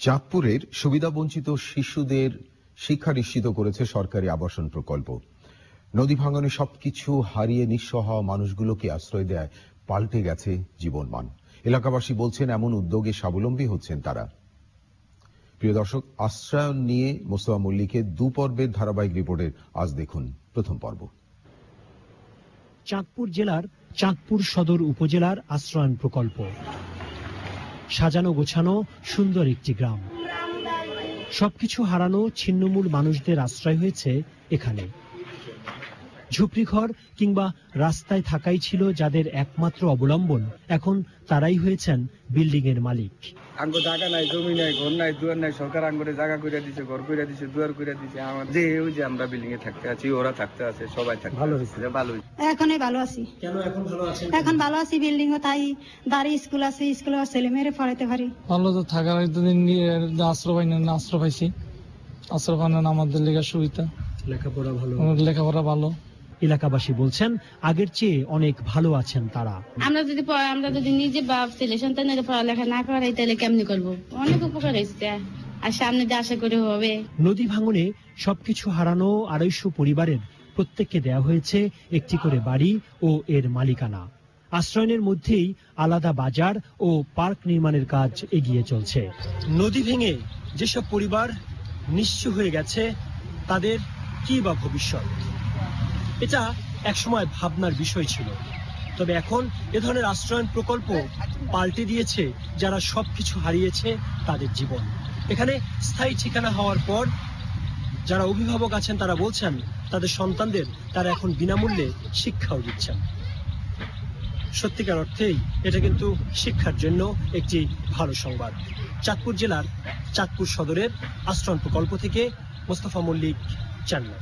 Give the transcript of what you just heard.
চাঁদপুরের সুবিধাবঞ্চিত শিশুদের শিক্ষা নিশ্চিত করেছে সরকারি আবাসন প্রকল্প। নদী ভাঙনে সবকিছু হারিয়ে নিঃস্ব হওয়া মানুষগুলোকে আশ্রয় দেয় পাল্টে গেছে জীবনমান। এলাকাবাসী বলছেন এমন উদ্যোগে স্বাবলম্বী হচ্ছেন তারা। প্রিয় দর্শক, আশ্রয়ন নিয়ে মোস্তফা মল্লিকের দুপর্বের ধারাবাহিক রিপোর্টের আজ দেখুন প্রথম পর্ব। চাঁদপুর জেলার চাঁদপুর সদর উপজেলার আশ্রয়ন প্রকল্প। সাজানো গোছানো সুন্দর একটি গ্রাম। সবকিছু হারানো ছিন্নমূল মানুষদের আশ্রয় হয়েছে এখানে। ঝুপড়িঘর কিংবা রাস্তায় থাকাই ছিল যাদের একমাত্র অবলম্বন, এখন তারাই হয়েছেন বিল্ডিং এর মালিক। আঙ্গো জায়গা নাই, জমি নাই, ঘর নাই, দুয়ার নাই, সরকার আঙ্গরে জায়গা করে দিছে, ঘর করে দিছে, দুয়ার করে দিছে। আমাদের ওই যে আমরা বিল্ডিং এ থাকতে আছি, ওরা থাকতে আছে, সবাই থাকতে ভালো হয়েছে। ভালো হয়েছে। এখনই ভালো আছি। কেন এখন ভালো আছেন? এখন ভালো আছি, বিল্ডিং ও তাই দাঁড়িয়ে স্কুল আছে, স্কুলে ছেলে মেয়েরে পড়াইতে পারি। ভালো তো থাকার একদিন আশ্রয় পাই না, আশ্রয় পাইছি। আশ্রয় পান আমাদের লেখা সুবিধা, লেখাপড়া ভালো। লেখাপড়া ভালো। এলাকাবাসী বলছেন আগের চেয়ে অনেক ভালো আছেন তারা। আমরা যদি নিজে বাপ ছেলে সন্তানের পড়ালেখা না করাই তাহলে কেমনি করবো? অনেক উপকার হয়েছে আর সামনে দিয়ে আশা করে হবে। নদী ভাঙনে সবকিছু হারানো 250 পরিবারের প্রত্যেককে দেয়া হয়েছে একটি করে বাড়ি ও এর মালিকানা। আশ্রয়নের মধ্যেই আলাদা বাজার ও পার্ক নির্মাণের কাজ এগিয়ে চলছে। নদী ভেঙে যেসব পরিবার নিঃস্ব হয়ে গেছে তাদের কি বা ভবিষ্যৎ, এটা একসময় ভাবনার বিষয় ছিল। তবে এখন এ ধরনের আশ্রয়ন প্রকল্প পাল্টে দিয়েছে যারা সবকিছু হারিয়েছে তাদের জীবন। এখানে স্থায়ী ঠিকানা হওয়ার পর যারা অভিভাবক আছেন তারা বলছেন তাদের সন্তানদের তারা এখন বিনামূল্যে শিক্ষাও দিচ্ছেন। সত্যিকার অর্থেই এটা কিন্তু শিক্ষার জন্য একটি ভালো সংবাদ। চাঁদপুর জেলার চাঁদপুর সদরের আশ্রয়ন প্রকল্প থেকে মোস্তফা মল্লিক, চ্যানেল।